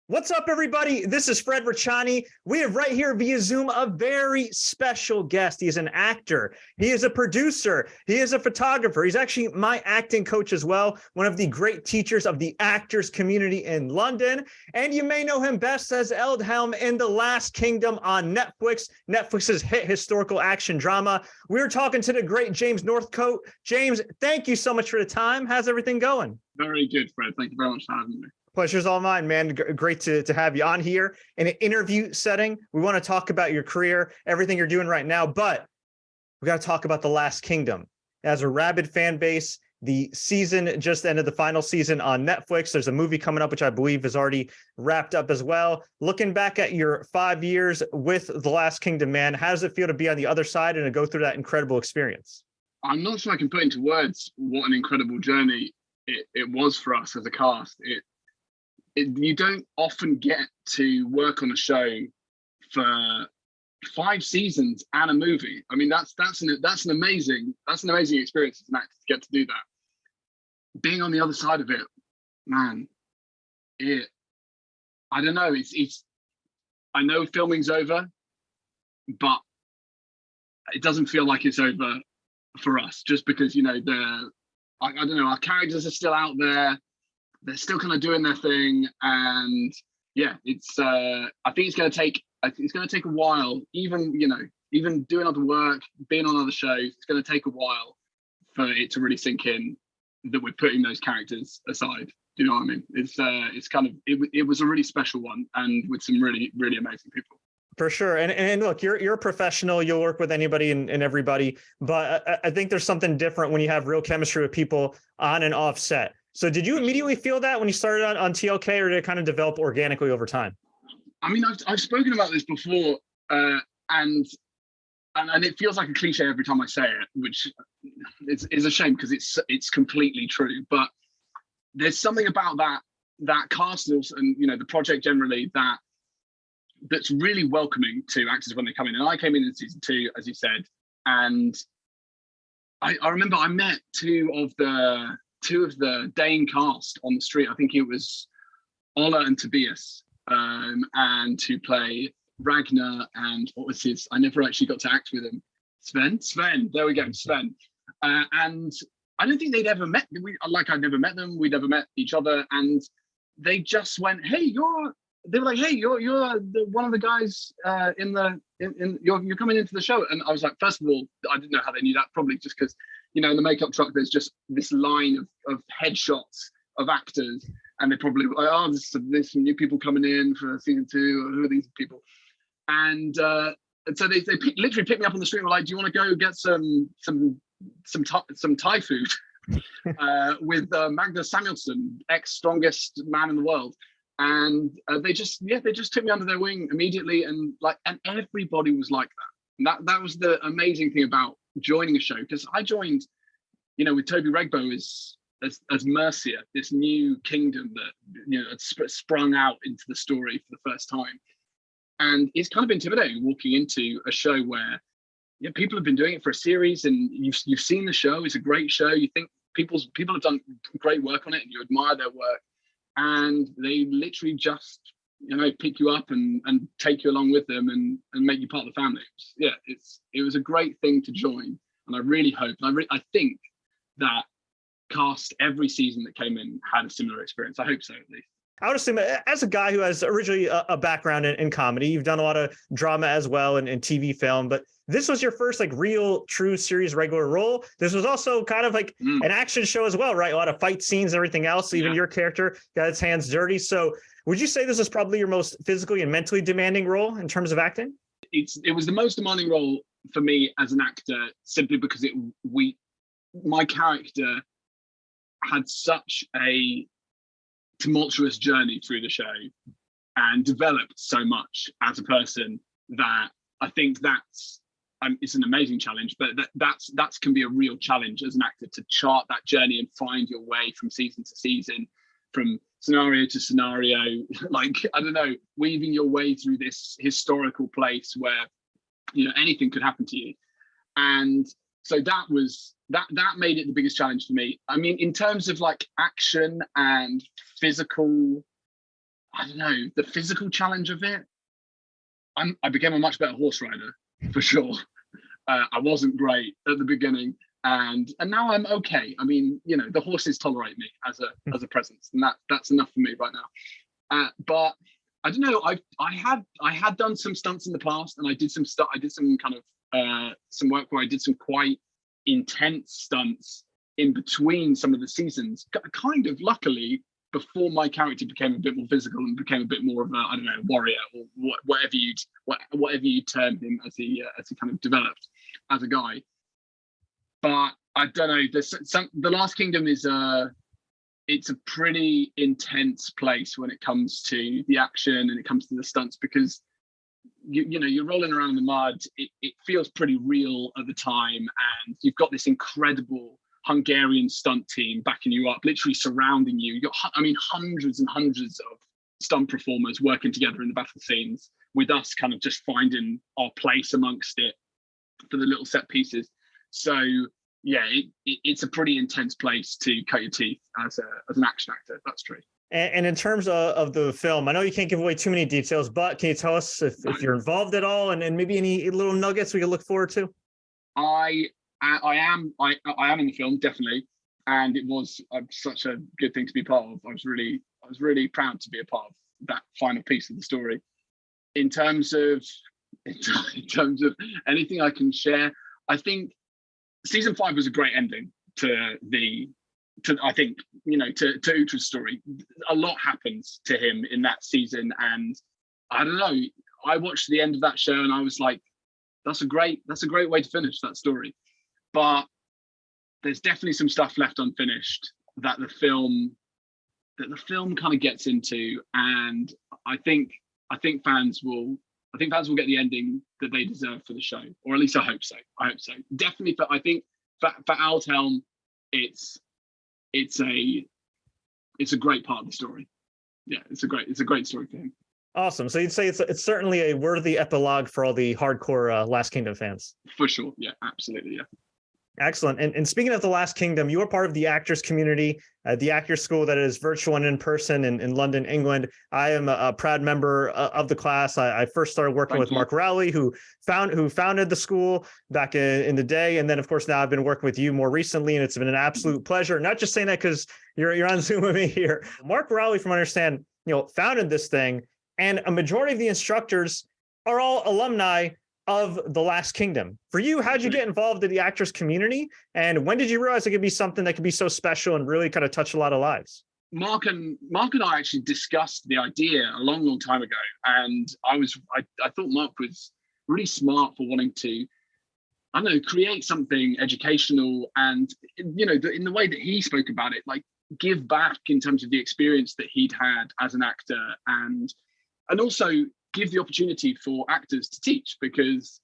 What's up, everybody? This is Fred Richani. We have right here via Zoom a very special guest. He is an actor. He is a producer. He is a photographer. He's actually my acting coach as well, one of the great teachers of the actors community in London. And you may know him best as Aldhelm in The Last Kingdom on Netflix, Netflix's hit historical action drama. We're talking to the great James Northcote. James, thank you so much for the time. How's everything going? Very good, Fred. Thank you very much for having me. Pleasure's all mine, man. Great to have you on here in an interview setting. We want to talk about your career, everything you're doing right now, but we got to talk about The Last Kingdom. As a rabid fan base, the season just ended, the final season on Netflix. There's a movie coming up, which I believe is already wrapped up as well. Looking back at your 5 years with The Last Kingdom, man, how does it feel to be on the other side and to go through that incredible experience? I'm not sure I can put into words what an incredible journey it was for us as a cast. You don't often get to work on a show for 5 seasons and a movie. I mean, that's an amazing experience as an actor to get to do that. Being on the other side of it, man, I don't know. It's I know filming's over, but it doesn't feel like it's over for us, just because I don't know, our characters are still out there. They're still kind of doing their thing, and yeah, I think it's going to take a while. Even doing other work, being on other shows, it's going to take a while for it to really sink in that we're putting those characters aside. Do you know what I mean? It was a really special one, and with some really, really amazing people. For sure. And look, you're a professional. You'll work with anybody and everybody, but I think there's something different when you have real chemistry with people on and off set. So did you immediately feel that when you started on TLK, or did it kind of develop organically over time? I mean, I've spoken about this before, and it feels like a cliche every time I say it, which is a shame because it's completely true. But there's something about that cast and the project generally that's really welcoming to actors when they come in. And I came in season 2, as you said, and I remember I met two of the Dane cast on the street. I think it was Ola and Tobias, and to play Ragnar and what was his? I never actually got to act with him. Sven. There we go, Sven. And I don't think they'd ever met. I'd never met them. We'd never met each other, and they just went, "Hey, They were like, "Hey, you're one of the guys you're coming into the show." And I was like, first of all, I didn't know how they knew that. Probably just because in the makeup truck there's just this line of headshots of actors, and they probably were like, "Oh, there's some new people coming in for season 2. Who are these people?" And so they literally picked me up on the street and were like, "Do you want to go get some Thai food with Magnus Samuelsson, ex-strongest man in the world?" And they just took me under their wing immediately, and everybody was like that. And that was the amazing thing about joining a show, because I joined, with Toby Regbo as Mercia, this new kingdom that had sprung out into the story for the first time, and it's kind of intimidating walking into a show where people have been doing it for a series, and you've seen the show. It's a great show. You think people have done great work on it, and you admire their work. And they literally just, pick you up and take you along with them and make you part of the family. It was a great thing to join. And I really hope, I think that cast every season that came in had a similar experience. I hope so, at least. I would assume, as a guy who has originally a background in comedy, you've done a lot of drama as well and TV film, but this was your first real true series regular role. This was also kind of an action show as well, right? A lot of fight scenes, everything else. Even your character got its hands dirty. So would you say this is probably your most physically and mentally demanding role in terms of acting? It was the most demanding role for me as an actor, simply because my character had such a tumultuous journey through the show and developed so much as a person that I think it's an amazing challenge, but that can be a real challenge as an actor, to chart that journey and find your way from season to season, from scenario to scenario, I don't know, weaving your way through this historical place where anything could happen to you. And so that made it the biggest challenge for me. I mean, in terms of action and physical I don't know, the physical challenge of it. I became a much better horse rider, for sure. I wasn't great at the beginning, and now I'm okay. I mean, you know, the horses tolerate me as a presence, and that's enough for me right now. But I don't know. I had done some stunts in the past, and I did some stuff. I did some kind of some work where I did some quite intense stunts in between some of the seasons. Kind of luckily, before my character became a bit more physical and became a bit more of a, I don't know, warrior or whatever you term him as he kind of developed as a guy. But I don't know. The Last Kingdom is it's a pretty intense place when it comes to the action and it comes to the stunts, because you know, you're rolling around in the mud. It feels pretty real at the time, and you've got this incredible Hungarian stunt team backing you up, literally surrounding you. You've got, I mean, hundreds and hundreds of stunt performers working together in the battle scenes, with us kind of just finding our place amongst it for the little set pieces. So yeah, it's a pretty intense place to cut your teeth as an action actor. That's true. And in terms of the film, I know you can't give away too many details, but can you tell us if you're involved at all, and maybe any little nuggets we can look forward to? I am in the film, definitely, and it was such a good thing to be part of. I was really proud to be a part of that final piece of the story. In terms of anything I can share, I think season 5 was a great ending to I think, you know, to Uhtred's story. A lot happens to him in that season, and I don't know. I watched the end of that show and I was like, that's a great way to finish that story. But there's definitely some stuff left unfinished that the film kind of gets into, and I think fans will get the ending that they deserve for the show, or at least I hope so. Definitely, I think for Aldhelm, it's a great part of the story. Yeah, it's a great story for him. Awesome. So you'd say it's certainly a worthy epilogue for all the hardcore Last Kingdom fans. For sure. Yeah, absolutely. Yeah. Excellent. And speaking of the Last Kingdom, you are part of the actors community, the actor school that is virtual and in person in London, England. I am a proud member of the class. I first started working with Mark Rowley, who founded the school back in the day. And then, of course, now I've been working with you more recently, and it's been an absolute pleasure. Not just saying that because you're on Zoom with me here. Mark Rowley, from what I understand, founded this thing, and a majority of the instructors are all alumni of The Last Kingdom. For you, how'd you get involved in the actors community? And when did you realize it could be something that could be so special and really kind of touch a lot of lives? Mark and I actually discussed the idea a long time ago. And I thought Mark was really smart for wanting to, I don't know, create something educational and, in the way that he spoke about it, like give back in terms of the experience that he'd had as an actor, and also give the opportunity for actors to teach, because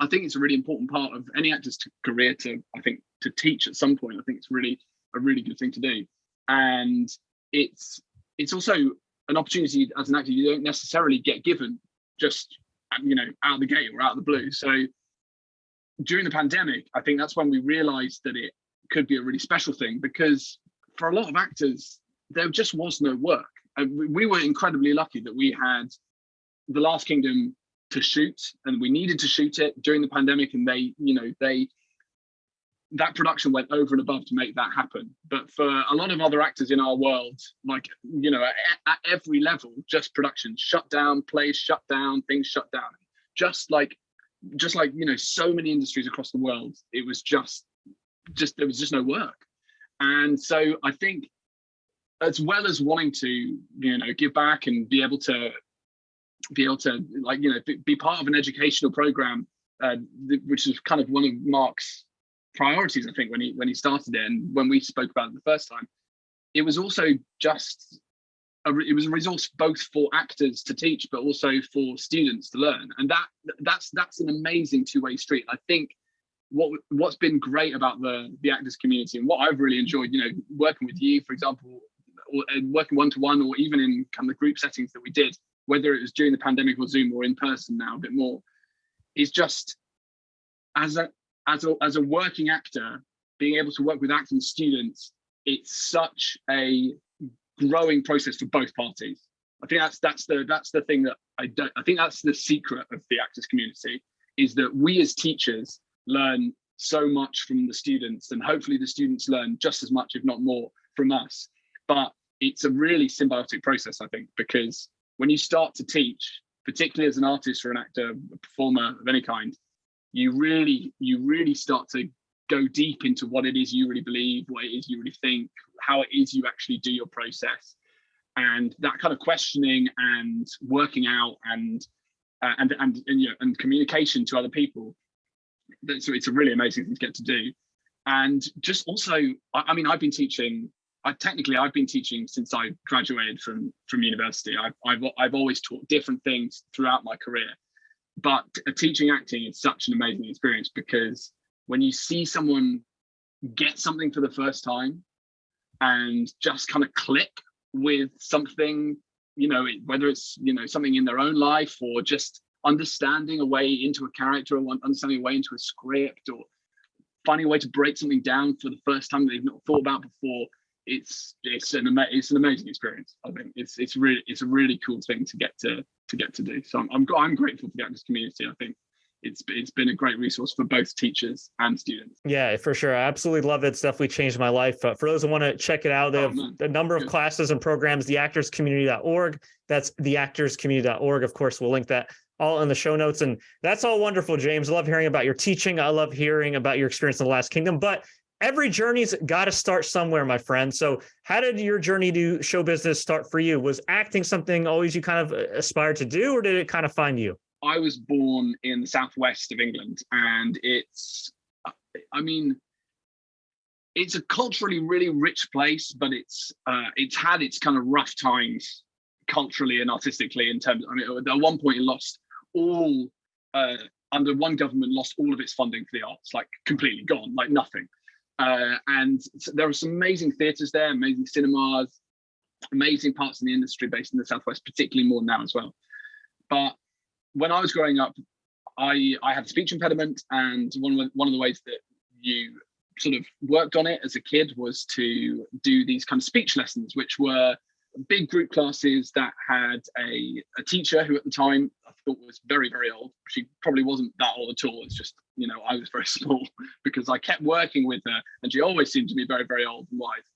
I think it's a really important part of any actor's career to teach at some point. I think it's really a really good thing to do. And it's also an opportunity as an actor you don't necessarily get given just, out of the gate or out of the blue. So during the pandemic, I think that's when we realized that it could be a really special thing, because for a lot of actors, there just was no work. And we were incredibly lucky that we had The Last Kingdom to shoot, and we needed to shoot it during the pandemic, and that production went over and above to make that happen. But for a lot of other actors in our world, like, at every level, just production shut down, plays shut down, things shut down. Just like so many industries across the world, it was just there was just no work. And so I think, as well as wanting to, give back and be able to be part of an educational program, which is kind of one of Mark's priorities, I think, when he started it, and when we spoke about it the first time, it was also just it was a resource both for actors to teach, but also for students to learn, and that's an amazing two-way street. I think what's been great about the actors community, and what I've really enjoyed, working with you, for example, or working one-to-one, or even in kind of the group settings that we did, whether it was during the pandemic or Zoom or in person now a bit more, is just as a working actor, being able to work with acting students, it's such a growing process for both parties. I think that's the thing that I think that's the secret of the actors community, is that we as teachers learn so much from the students, and hopefully the students learn just as much, if not more, from us. But it's a really symbiotic process, I think, because when you start to teach, particularly as an artist or an actor, a performer of any kind, you really start to go deep into what it is you really believe, what it is you really think, how it is you actually do your process. And that kind of questioning and working out and communication to other people. So it's a really amazing thing to get to do. And just also, I mean, I've been teaching since I graduated from university. I've always taught different things throughout my career, but teaching acting is such an amazing experience, because when you see someone get something for the first time and just kind of click with something, whether it's something in their own life, or just understanding a way into a character, or understanding a way into a script, or finding a way to break something down for the first time that they've not thought about before, it's an amazing experience. I think it's a really cool thing to get to do. So I'm grateful for the actors community. I think it's been a great resource for both teachers and students. Yeah, for sure. I absolutely love it. It's definitely changed my life. For those who want to check it out, they have a number of classes and programs, theactorscommunity.org. That's theactorscommunity.org. Of course, we'll link that all in the show notes. And that's all wonderful, James. I love hearing about your teaching. I love hearing about your experience in The Last Kingdom. But every journey's got to start somewhere, my friend. So how did your journey to show business start for you? Was acting something always you kind of aspired to do, or did it kind of find you? I was born in the southwest of England, and it's a culturally really rich place, but it's had its kind of rough times culturally and artistically, in terms, at one point it lost all, under one government, lost all of its funding for the arts, like completely gone, like nothing. And there are some amazing theatres there, amazing cinemas, amazing parts in the industry based in the southwest, particularly more now as well. But when I was growing up, I had a speech impediment, and one of the ways that you sort of worked on it as a kid was to do these kind of speech lessons, which were big group classes that had a teacher who at the time I thought was very, very old. She probably wasn't that old at all. It's just, I was very small because I kept working with her, and she always seemed to be very, very old and wise.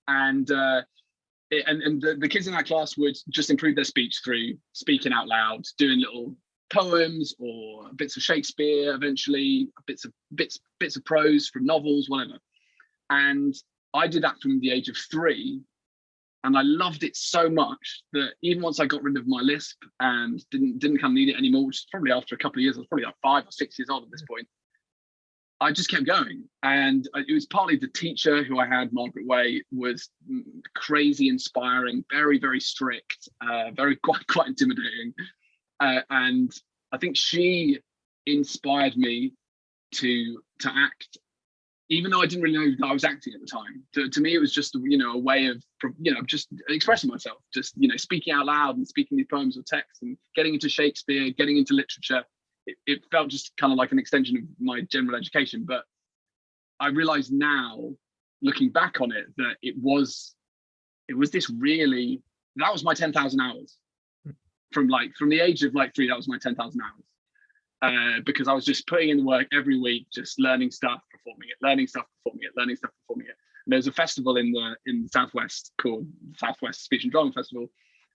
And the kids in that class would just improve their speech through speaking out loud, doing little poems or bits of Shakespeare, eventually bits of prose from novels, whatever. And I did that from the age of 3, and I loved it so much that even once I got rid of my lisp and didn't kind of need it anymore, which is probably after a couple of years, I was probably like 5 or 6 years old at this point, I just kept going. And it was partly the teacher who I had, Mark Rowley, was crazy inspiring, very, very strict, very quite intimidating. And I think she inspired me to act, even though I didn't really know that I was acting at the time. To me, it was just a way of just expressing myself, just speaking out loud and speaking these poems or texts and getting into Shakespeare, getting into literature. It felt just kind of like an extension of my general education. But I realize now, looking back on it, that it was this really, that was my 10,000 hours. From the age of 3, that was my 10,000 hours. Because I was just putting in the work every week, just learning stuff, performing it, learning stuff, performing it, learning stuff, performing it. And there's a festival in the Southwest called Southwest Speech and Drama Festival.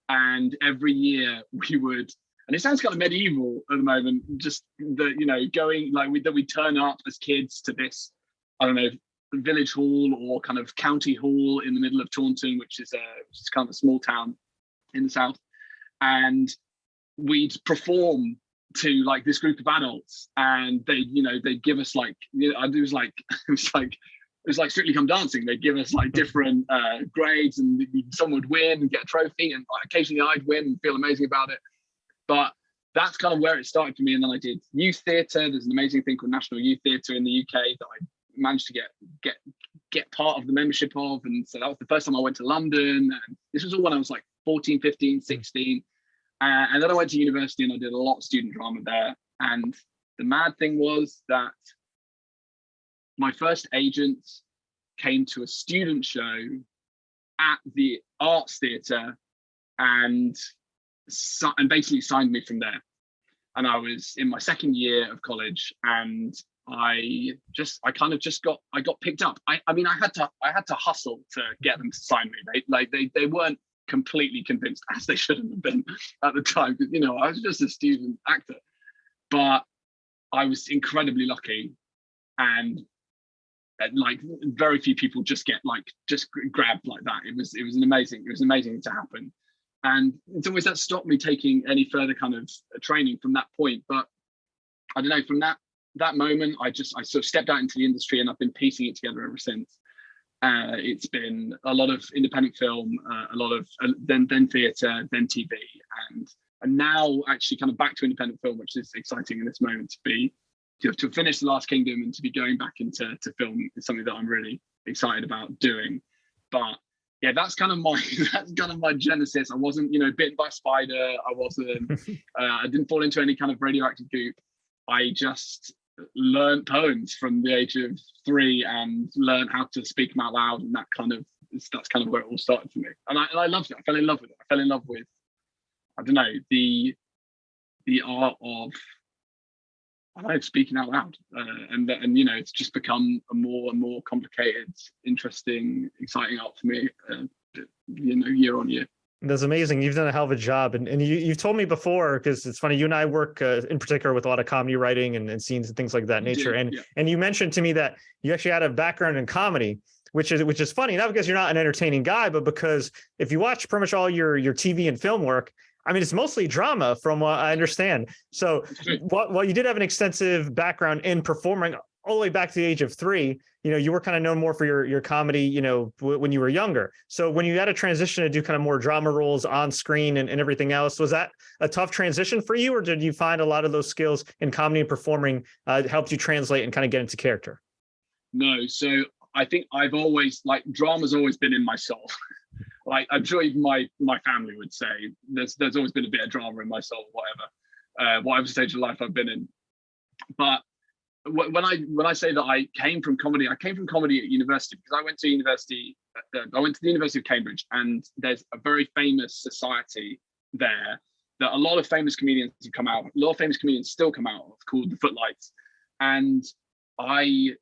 And every year we would, and it sounds kind of medieval at the moment, just going that we turn up as kids to this, I don't know, village hall or kind of county hall in the middle of Taunton, which is kind of a small town in the south. And we'd perform to this group of adults, and they'd give us it was like Strictly Come Dancing. They'd give us different grades, and someone would win and get a trophy, and occasionally I'd win and feel amazing about it. But that's kind of where it started for me. And then I did youth theatre. There's an amazing thing called National Youth Theatre in the UK that I managed to get part of the membership of. And so that was the first time I went to London. And this was all when I was 14, 15, 16. And then I went to university and I did a lot of student drama there. And the mad thing was that my first agent came to a student show at the Arts Theatre and basically signed me from there. And I was in my second year of college, and I got picked up. I mean, I had to hustle to get them to sign me. They weren't completely convinced, as they shouldn't have been at the time, because I was just a student actor. But I was incredibly lucky, and like very few people just get just grabbed like that. It was amazing to happen. And it's always that stopped me taking any further kind of training from that point. But I don't know, from that moment, I sort of stepped out into the industry, and I've been piecing it together ever since. It's been a lot of independent film, a lot of then theatre, then TV, and now actually kind of back to independent film, which is exciting in this moment to finish The Last Kingdom and to be going back into film is something that I'm really excited about doing. But yeah, that's kind of my genesis. I wasn't, bitten by a spider. I wasn't. I didn't fall into any kind of radioactive goop. I just learned poems from the age of 3 and learned how to speak them out loud, and that's kind of where it all started for me. And I loved it. I fell in love with it. I fell in love with, I don't know, the art of, speaking out loud, and it's just become a more and more complicated, interesting, exciting art for me, year on year. That's amazing. You've done a hell of a job, and you've told me before, because it's funny, you and I work in particular with a lot of comedy writing and scenes and things like that nature, and you mentioned to me that you actually had a background in comedy, which is funny, not because you're not an entertaining guy, but because if you watch pretty much all your TV and film work, I mean, it's mostly drama from what I understand. So while you did have an extensive background in performing all the way back to the age of 3, you were kind of known more for your comedy, when you were younger. So when you had a transition to do kind of more drama roles on screen and everything else, was that a tough transition for you, or did you find a lot of those skills in comedy and performing helped you translate and kind of get into character? No. So I think I've always, drama's always been in my soul. I'm sure even my family would say there's always been a bit of drama in my soul, whatever stage of life I've been in. But when I say that I came from comedy at university, because I went to the University of Cambridge, and there's a very famous society there that a lot of famous comedians have come out. A lot of famous comedians still come out of, called the Footlights, and I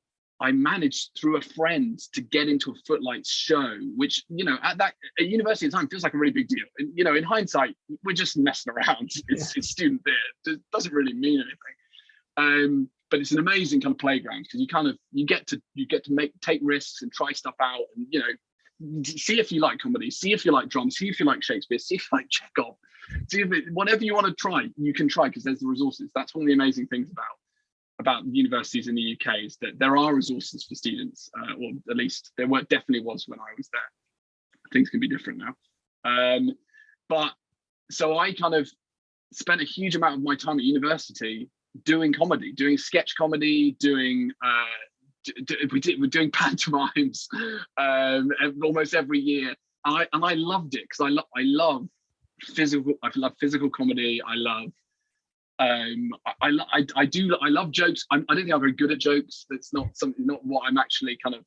managed through a friend to get into a Footlights show, which, at university at the time feels like a really big deal. And, in hindsight, we're just messing around. It's student theatre. It doesn't really mean anything. But it's an amazing kind of playground, because you get to take risks and try stuff out, and, see if you like comedy, see if you like drama, see if you like Shakespeare, see if you like Chekhov, whatever you want to try, you can try, because there's the resources. That's one of the amazing things about universities in the UK, is that there are resources for students, or at least there definitely was when I was there. Things can be different now. But so I kind of spent a huge amount of my time at university doing comedy, doing sketch comedy, we're doing pantomimes almost every year. And I loved it, because I love physical comedy. I love jokes. I don't think I'm very good at jokes. That's not what I'm actually kind of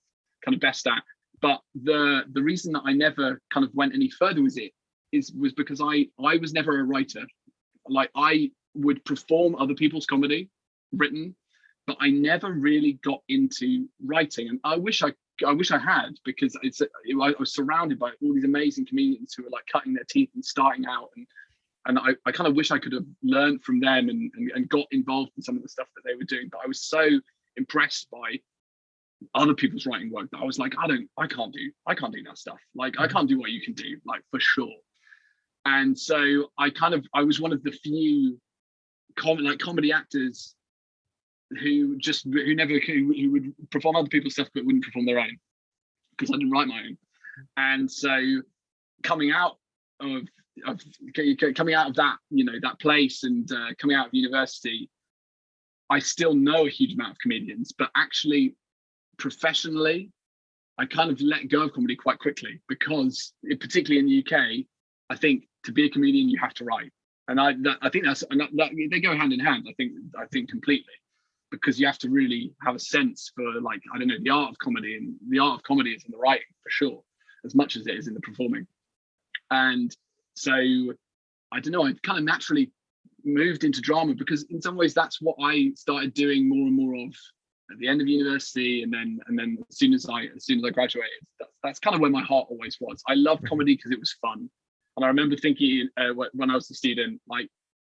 best at. But the reason that I never kind of went any further with it was because I was never a writer. I would perform other people's comedy written, but I never really got into writing. And I wish I had, because I was surrounded by all these amazing comedians who were cutting their teeth and starting out, and I kind of wish I could have learned from them and got involved in some of the stuff that they were doing. But I was so impressed by other people's writing work that I was like, I can't do that stuff. I can't do what you can do, for sure. And so I was one of the few comedy actors who would perform other people's stuff but wouldn't perform their own, because I didn't write my own. And so coming out of that, that place, and coming out of university, I still know a huge amount of comedians, but actually professionally, I kind of let go of comedy quite quickly, because particularly in the UK, I think to be a comedian you have to write. And I think they go hand in hand. I think completely, because you have to really have a sense for the art of comedy, and the art of comedy is in the writing for sure, as much as it is in the performing. And So I don't know, I kind of naturally moved into drama because in some ways that's what I started doing more and more of at the end of university, and then as soon as I graduated, that's kind of where my heart always was. I love comedy because it was fun, and I remember thinking when I was a student, like,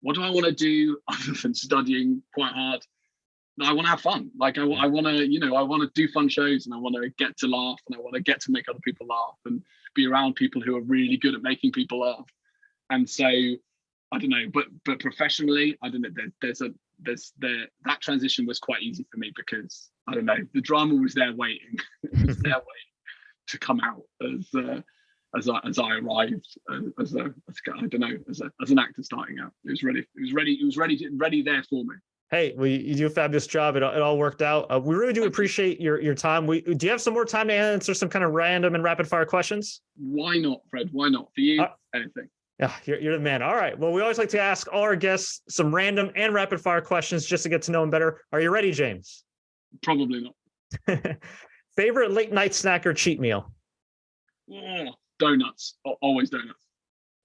what do I want to do other than studying quite hard? I want to have fun. Like I want to do fun shows, and I want to get to laugh, and I want to get to make other people laugh, and be around people who are really good at making people laugh. And so I don't know, but professionally, I don't know. That transition was quite easy for me because I don't know, the drama was there waiting. It was there waiting to come out as I arrived as an actor starting out. It was ready there for me. Hey, well, you do a fabulous job. It all worked out. We really do appreciate your time. Do you have some more time to answer some kind of random and rapid fire questions? Why not, Fred? Why not? For you, anything. Yeah, you're the man. All right. Well, we always like to ask all our guests some random and rapid fire questions just to get to know them better. Are you ready, James? Probably not. Favorite late night snack or cheat meal? Oh, donuts. Always donuts.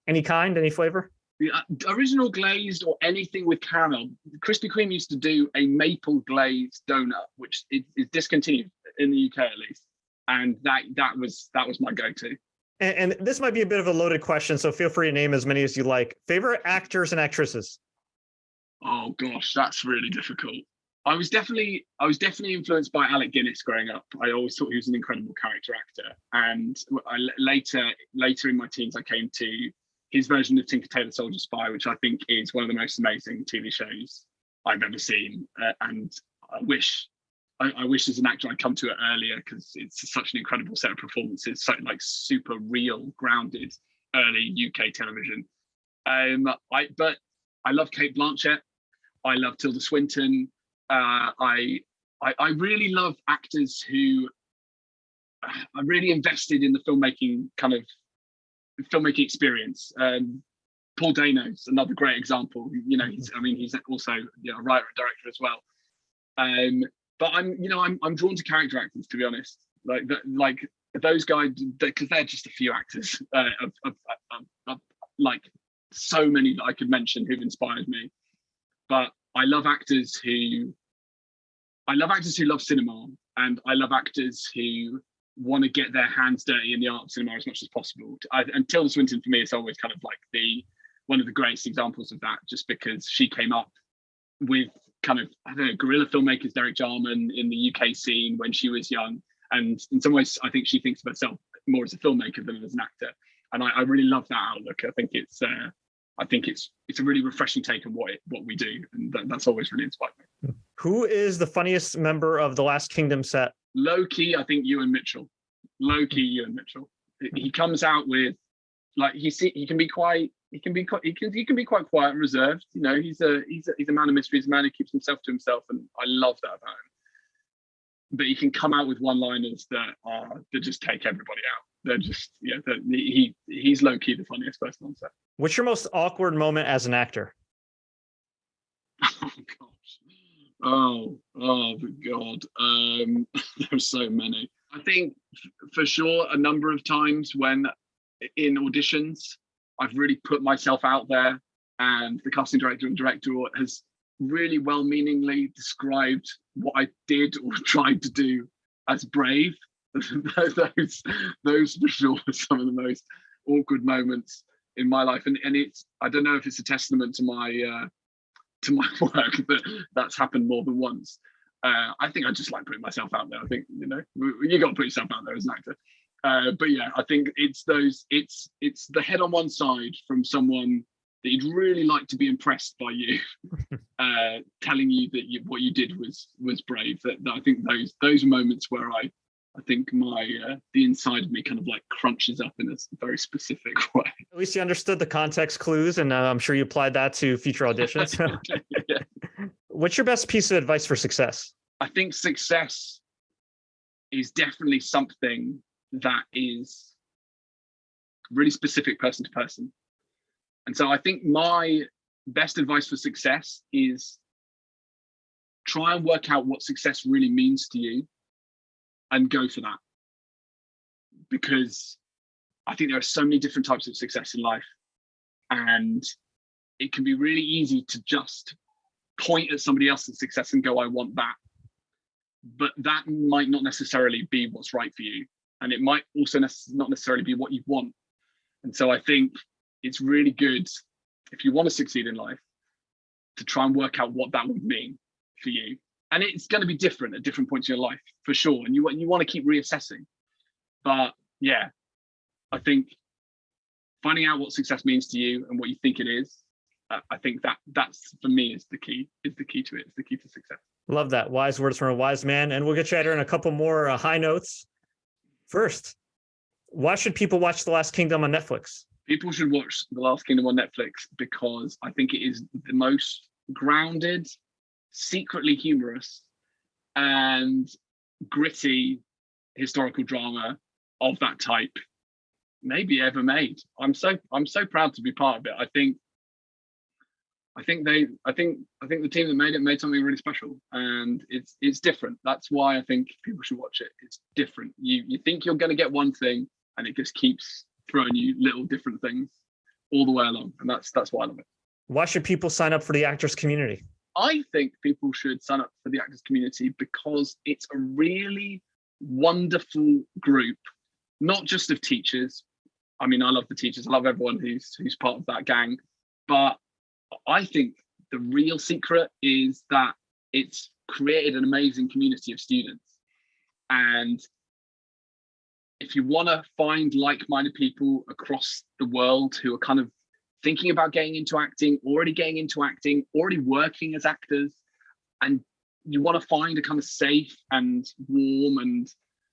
Any kind, any flavor? The original glazed or anything with caramel. Krispy Kreme used to do a maple glazed donut, which is discontinued in the UK at least, and that was my go-to. And this might be a bit of a loaded question, so feel free to name as many as you like. Favorite actors and actresses? Oh gosh, that's really difficult. I was definitely influenced by Alec Guinness growing up. I always thought he was an incredible character actor, and later in my teens, I came to his version of Tinker Tailor Soldier Spy, which I think is one of the most amazing TV shows I've ever seen. And I wish as an actor I'd come to it earlier because it's such an incredible set of performances, so like super real, grounded, early UK television. But I love Cate Blanchett. I love Tilda Swinton. I really love actors who are really invested in the filmmaking experience. Paul Dano's another great example. You know, he's also a writer and director as well. But I'm drawn to character actors, to be honest. Like those guys, because they're just a few actors of like so many that I could mention who've inspired me. But I love actors who love cinema, and I love actors who want to get their hands dirty in the art of cinema as much as possible. And Tilda Swinton for me is always kind of like one of the greatest examples of that, just because she came up with kind of, I don't know, guerrilla filmmakers, Derek Jarman in the UK scene when she was young. And in some ways, I think she thinks of herself more as a filmmaker than as an actor. And I really love that outlook. I think it's a really refreshing take on what we do, and that's always really inspired me. Who is the funniest member of the Last Kingdom set? Low key, I think Ewan Mitchell. He comes out with, like, he can be quite quiet and reserved. You know, he's a man of mystery. He's a man who keeps himself to himself, and I love that about him. But he can come out with one-liners that just take everybody out. They're just, he's low key the funniest person on set. What's your most awkward moment as an actor? Oh gosh. Oh God. There's so many. I think for sure a number of times when in auditions I've really put myself out there, and the casting director and director has really well-meaningly described what I did or tried to do as brave. those for sure are some of the most awkward moments in my life, and it's, I don't know if it's a testament to my work that's happened more than once. I think I just like putting myself out there. I think, you got to put yourself out there as an actor. But yeah, I think it's the head on one side from someone that you'd really like to be impressed by you, telling you that what you did was brave. That I think those moments where I think the inside of me kind of like crunches up in a very specific way. At least you understood the context clues, and I'm sure you applied that to future auditions. Yeah. What's your best piece of advice for success? I think success is definitely something that is really specific person to person. And so I think my best advice for success is try and work out what success really means to you and go for that. Because I think there are so many different types of success in life. And it can be really easy to just point at somebody else's success and go, I want that. But that might not necessarily be what's right for you. And it might also not necessarily be what you want. And so I think it's really good, if you want to succeed in life, to try and work out what that would mean for you. And it's going to be different at different points in your life, for sure. And you want to keep reassessing. But yeah, I think finding out what success means to you and what you think it is, I think that's for me is the key to it. It's the key to success. Love that. Wise words from a wise man. And we'll get you out here in a couple more high notes. First, why should people watch The Last Kingdom on Netflix? People should watch The Last Kingdom on Netflix because I think it is the most grounded, secretly humorous, and gritty historical drama of that type maybe ever made. I'm so proud to be part of it. I think the team that made something really special, and it's different. That's why I think people should watch it. It's different. You think you're going to get one thing, and it just keeps throwing you little different things all the way along, and that's why I love it. Why should people sign up for the actors community? I think people should sign up for the actors community because it's a really wonderful group, not just of teachers. I mean, I love the teachers. I love everyone who's part of that gang, but I think the real secret is that it's created an amazing community of students. And if you want to find like-minded people across the world who are kind of thinking about getting into acting, already working as actors, and you want to find a kind of safe and warm and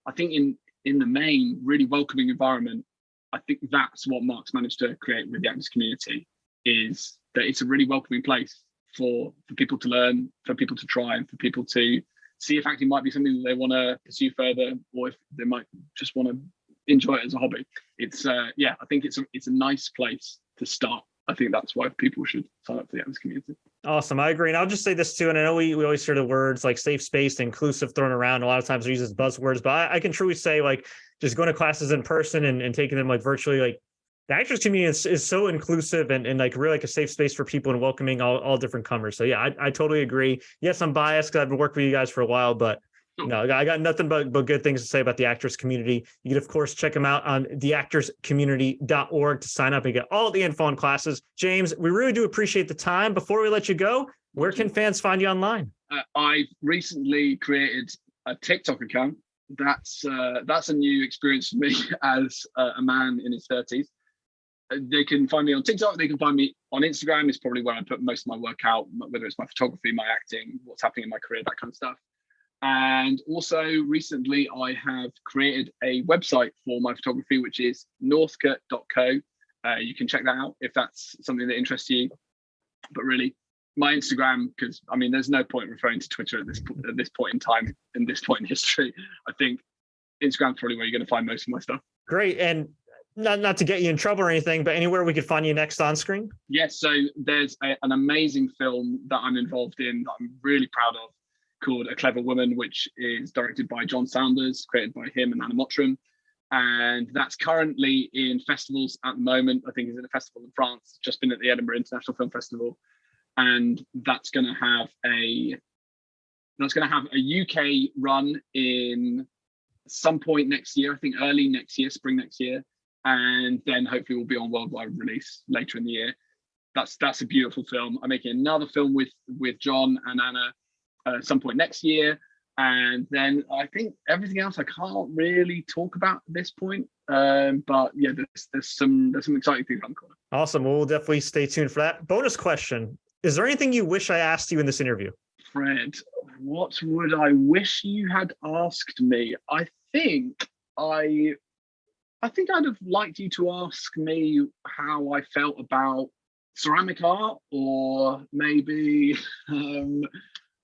I think in the main really welcoming environment, I think that's what Mark's managed to create with the actors community, is that it's a really welcoming place for people to learn, for people to try, and for people to see if acting might be something that they want to pursue further, or if they might just want to enjoy it as a hobby. It's I think it's a nice place to start. I think that's why people should sign up for the actors community. Awesome. I agree. And I'll just say this too. And I know we always hear the words like safe space, inclusive thrown around. A lot of times we use as buzzwords, but I can truly say like just going to classes in person and taking them like virtually, like the actors community is so inclusive and like really like a safe space for people and welcoming all different comers. So yeah, I totally agree. Yes, I'm biased because I've been working with you guys for a while, but no, I got nothing but good things to say about the actors community. You can, of course, check them out on theactorscommunity.org to sign up and get all the info on classes. James, we really do appreciate the time. Before we let you go, where can fans find you online? I've recently created a TikTok account. That's a new experience for me as a man in his 30s. They can find me on TikTok. They can find me on Instagram. It's probably where I put most of my work out, whether it's my photography, my acting, what's happening in my career, that kind of stuff. And also recently I have created a website for my photography, which is northcote.co. You can check that out if that's something that interests you. But really, my Instagram, because I mean, there's no point referring to Twitter at this point in time, in this point in history. I think Instagram's probably where you're going to find most of my stuff. Great. And not to get you in trouble or anything, but anywhere we could find you next on screen? Yes. So there's an amazing film that I'm involved in that I'm really proud of, called A Clever Woman, which is directed by John Saunders, created by him and Anna Mottram. And that's currently in festivals at the moment. I think it's in a festival in France, just been at the Edinburgh International Film Festival. And that's going to have a UK run in some point next year, I think early next year, spring next year. And then hopefully we'll be on worldwide release later in the year. That's a beautiful film. I'm making another film with John and Anna at some point next year, and then I think everything else I can't really talk about at this point. But yeah, there's some exciting things on the corner. Awesome. Well, we'll definitely stay tuned for that. Bonus question: is there anything you wish I asked you in this interview? Fred, what would I wish you had asked me? I think I'd have liked you to ask me how I felt about ceramic art, or maybe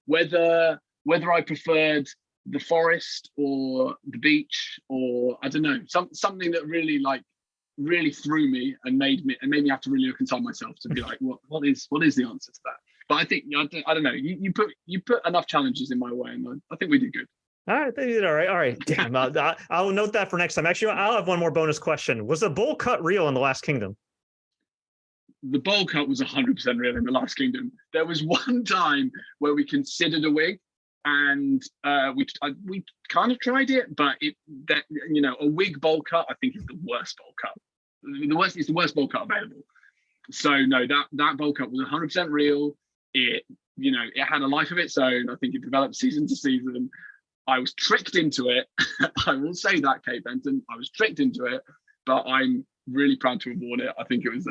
whether I preferred the forest or the beach, or I don't know, something that really threw me and made me have to really look inside myself to be like, what is the answer to that? But I think I don't know. You put enough challenges in my way, and I think we did good. All right, they did all right. All right, damn. I'll note that for next time. Actually, I'll have one more bonus question. Was a bowl cut real in The Last Kingdom? the bowl cut was 100% real in the Last Kingdom. There was one time where we considered a wig, and we kind of tried it, but a wig bowl cut I think is the worst bowl cut. It's the worst bowl cut available. So no, that bowl cut was 100% real. It had a life of its own. I think it developed season to season. I was tricked into it. I will say that, Kate Benton. I was tricked into it, but I'm really proud to have worn it. I think it was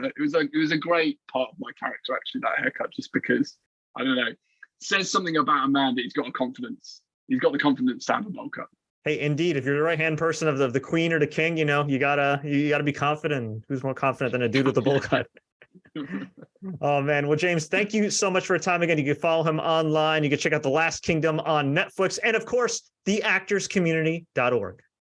a great part of my character, actually, that haircut, just because, I don't know, says something about a man that he's got a confidence. He's got the confidence to have a bowl cut. Hey, indeed, if you're the right-hand person of the queen or the king, you gotta be confident. Who's more confident than a dude with a bowl cut? Oh man. Well, James, thank you so much for your time again. You can follow him online. You can check out The Last Kingdom on Netflix, and of course, theactorscommunity.org.